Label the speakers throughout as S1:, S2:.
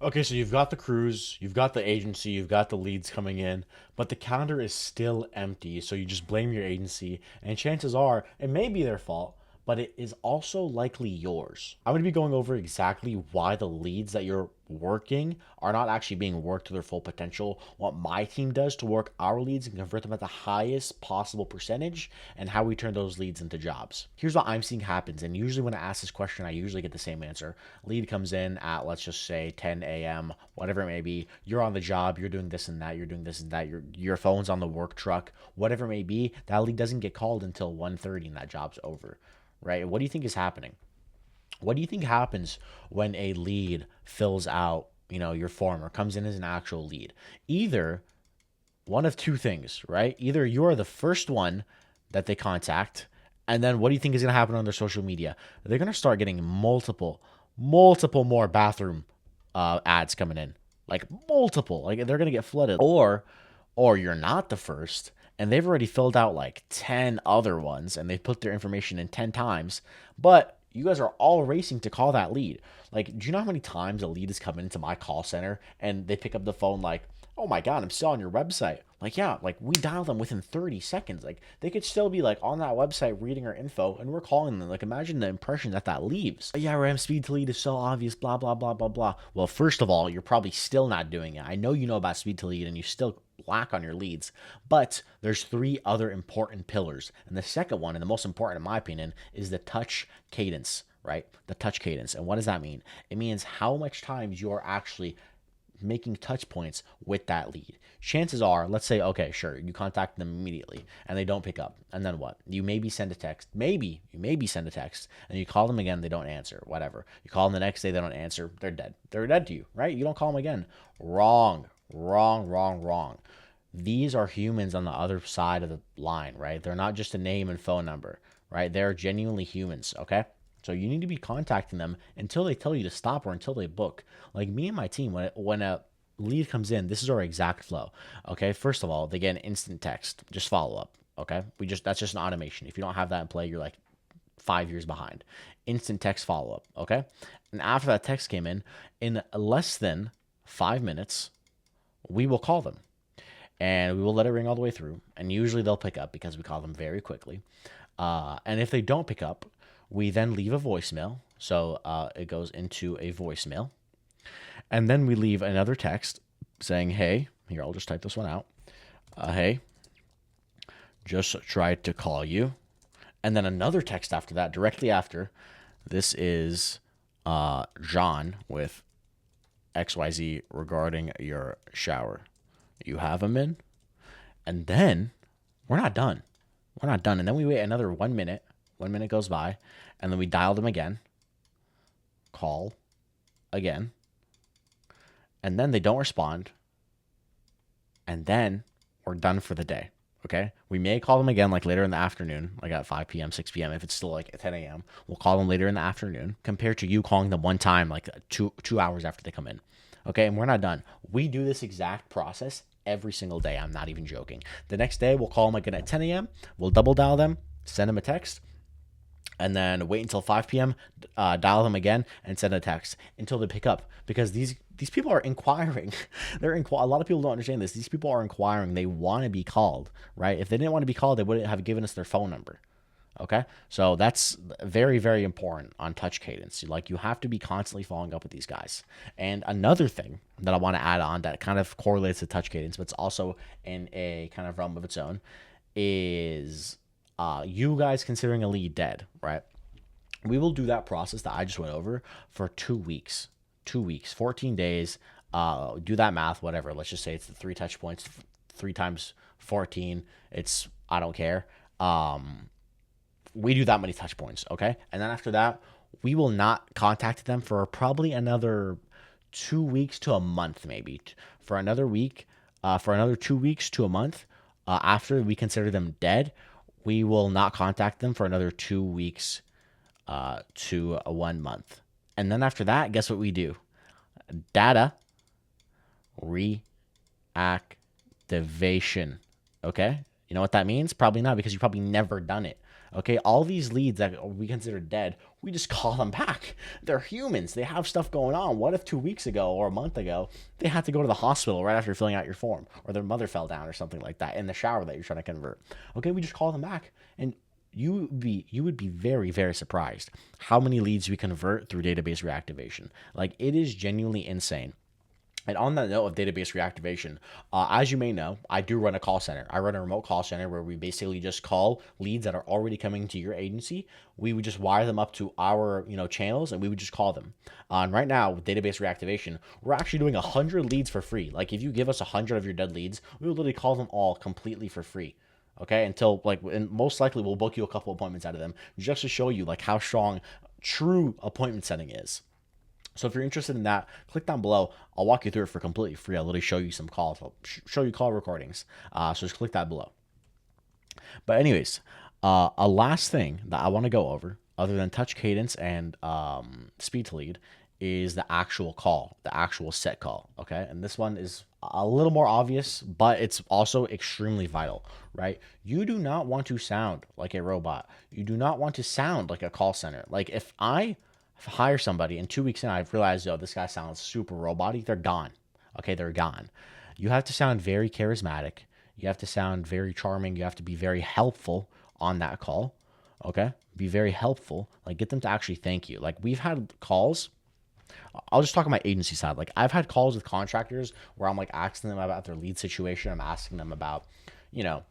S1: Okay, so you've got the crews, you've got the agency, you've got the leads coming in, but the calendar is still empty. So you just blame your agency, and chances are it may be their fault, but it is also likely yours. I'm going to be going over exactly why the leads that you're working are not actually being worked to their full potential, what my team does to work our leads and convert them at the highest possible percentage, and how we turn those leads into jobs. Here's what I'm seeing happens, and usually when I ask this question, I usually get the same answer. Lead comes in at, let's just say, 10 a.m., whatever it may be. You're on the job, you're doing this and that, you're doing this and that, your phone's on the work truck, whatever it may be. That lead doesn't get called until 1:30 and that job's over, right? What do you think is happening? What do you think happens when a lead fills out, your form or comes in as an actual lead? Either one of two things, right? Either you're the first one that they contact, and then what do you think is going to happen on their social media? They're going to start getting multiple more bathroom ads coming in, like multiple, like they're going to get flooded. Or you're not the first, and they've already filled out like 10 other ones, and they've put their information in 10 times, but you guys are all racing to call that lead. Like, do you know how many times a lead has come into my call center and they pick up the phone like, oh my God, I'm still on your website. Like, yeah, like we dial them within 30 seconds. Like, they could still be like on that website reading our info and we're calling them. Like, imagine the impression that leaves. Yeah, Ram, speed to lead is so obvious, blah, blah, blah, blah, blah. Well, first of all, you're probably still not doing it. I know you know about speed to lead and you still lack on your leads, but there's three other important pillars. And the second one, and the most important in my opinion, is the touch cadence, right? The touch cadence. And what does that mean? It means how much times you're actually making touch points with that lead. Chances are, let's say, okay, sure, you contact them immediately and they don't pick up. And then what? You maybe send a text. You maybe send a text and you call them again, they don't answer, whatever. You call them the next day, they don't answer, they're dead. They're dead to you, right? You don't call them again. Wrong, wrong, wrong, wrong. These are humans on the other side of the line, right? They're not just a name and phone number, right? They're genuinely humans, okay? So you need to be contacting them until they tell you to stop or until they book. Like me and my team, when a lead comes in, this is our exact flow. Okay, first of all, they get an instant text, just follow up. Okay, that's just an automation. If you don't have that in play, you're like 5 years behind. Instant text follow up. Okay, and after that text came in less than 5 minutes, we will call them and we will let it ring all the way through. And usually they'll pick up because we call them very quickly. And if they don't pick up, we then leave a voicemail. So it goes into a voicemail. And then we leave another text saying, hey, here, I'll just type this one out. Hey, just tried to call you. And then another text after that, directly after. This is John with XYZ regarding your shower. You have him in? And then we're not done. We're not done. And then we wait another 1 minute. 1 minute goes by. And then we dial them again. Call again. And then they don't respond. And then we're done for the day. Okay. We may call them again like later in the afternoon, like at 5 p.m., 6 p.m. If it's still like at 10 a.m., we'll call them later in the afternoon compared to you calling them one time, like two hours after they come in. Okay. And we're not done. We do this exact process every single day. I'm not even joking. The next day, we'll call them again at 10 a.m. We'll double dial them, send them a text, and then wait until 5 p.m., dial them again, and send a text until they pick up. Because these people are inquiring. A lot of people don't understand this. These people are inquiring. They want to be called, right? If they didn't want to be called, they wouldn't have given us their phone number. Okay, so that's very, very important on touch cadence. Like, you have to be constantly following up with these guys. And another thing that I want to add on that kind of correlates to touch cadence, but it's also in a kind of realm of its own, is you guys considering a lead dead, right? We will do that process that I just went over for 2 weeks. 2 weeks, 14 days. Do that math, whatever. Let's just say it's the 3 touch points, 3 times 14. I don't care. We do that many touch points, okay? And then after that, we will not contact them for probably another 2 weeks to a month, maybe. For another week, for another 2 weeks to a month, after we consider them dead, we will not contact them for another 2 weeks to 1 month. And then after that, guess what we do? Data reactivation, okay? You know what that means? Probably not, because you've probably never done it. Okay, all these leads that we consider dead, We just call them back. They're humans. They have stuff going on. What if 2 weeks ago or a month ago they had to go to the hospital right after filling out your form, or their mother fell down or something like that in the shower that you're trying to convert? Okay, we just call them back, and you would be very, very surprised how many leads we convert through database reactivation. Like, it is genuinely insane. And on that note of database reactivation, as you may know, I do run a call center. I run a remote call center where we basically just call leads that are already coming to your agency. We would just wire them up to our channels, and we would just call them. And right now with database reactivation, we're actually doing 100 leads for free. Like, if you give us 100 of your dead leads, we will literally call them all completely for free. Okay, until like, and most likely we'll book you a couple appointments out of them just to show you like how strong true appointment setting is. So if you're interested in that, click down below. I'll walk you through it for completely free. I'll literally show you some calls. I'll show you call recordings. So just click that below. But anyways, a last thing that I want to go over, other than touch cadence and speed to lead, is the actual call, the actual set call. Okay, and this one is a little more obvious, but it's also extremely vital, right? You do not want to sound like a robot. You do not want to sound like a call center. Like, if I hire somebody and 2 weeks in I've realized, yo, this guy sounds super robotic, they're gone. Okay, they're gone. You have to sound very charismatic. You have to sound very charming. You have to be very helpful on that call. Okay, be very helpful. Like, get them to actually thank you. Like, we've had calls. I'll just talk on my agency side. Like, I've had calls with contractors where I'm like asking them about their lead situation. I'm asking them about, you know,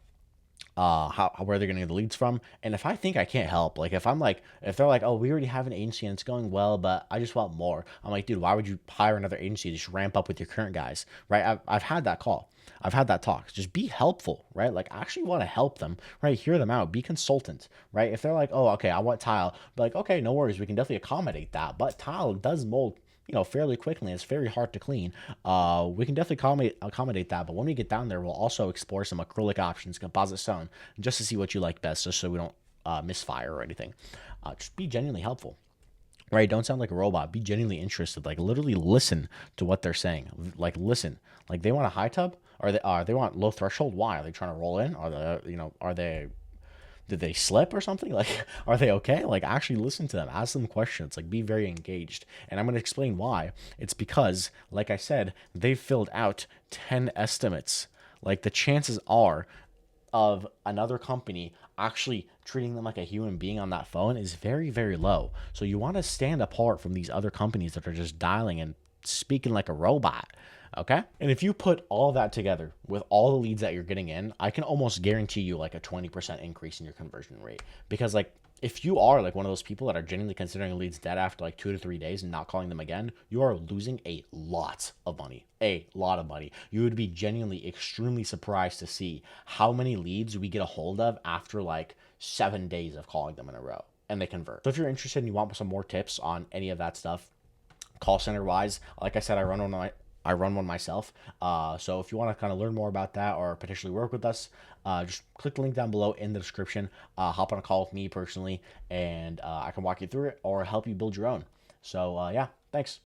S1: how where they're getting the leads from. And if I think I can't help, like, if they're like, oh, we already have an agency and it's going well, but I just want more. I'm like, dude, why would you hire another agency to just ramp up with your current guys, right? I've had that call. I've had that talk. Just be helpful, right? Like, I actually want to help them, right? Hear them out. Be consultant, right? If they're like, oh, okay, I want tile, be like, okay, no worries. We can definitely accommodate that. But tile does mold, fairly quickly. It's very hard to clean. We can definitely accommodate that. But when we get down there, we'll also explore some acrylic options, composite stone, just to see what you like best, just so we don't misfire or anything. Just be genuinely helpful. Right? Don't sound like a robot. Be genuinely interested. Like, literally listen to what they're saying. Like, listen. Like, they want a high tub, or they want low threshold. Why? Are they trying to roll in? Are they did they slip or something? Like, are they okay? Like, actually listen to them, ask them questions, like, be very engaged. And I'm going to explain why. It's because, like I said, they've filled out 10 estimates. Like, the chances are of another company actually treating them like a human being on that phone is very, very low. So you want to stand apart from these other companies that are just dialing and speaking like a robot. Okay. And if you put all that together with all the leads that you're getting in, I can almost guarantee you like a 20% increase in your conversion rate. Because, like, if you are like one of those people that are genuinely considering leads dead after like 2 to 3 days and not calling them again, you are losing a lot of money. A lot of money. You would be genuinely extremely surprised to see how many leads we get a hold of after like 7 days of calling them in a row and they convert. So if you're interested and you want some more tips on any of that stuff, call center wise, like I said, I run one myself. So if you want to kind of learn more about that or potentially work with us, just click the link down below in the description. Hop on a call with me personally, and I can walk you through it or help you build your own. So yeah, thanks.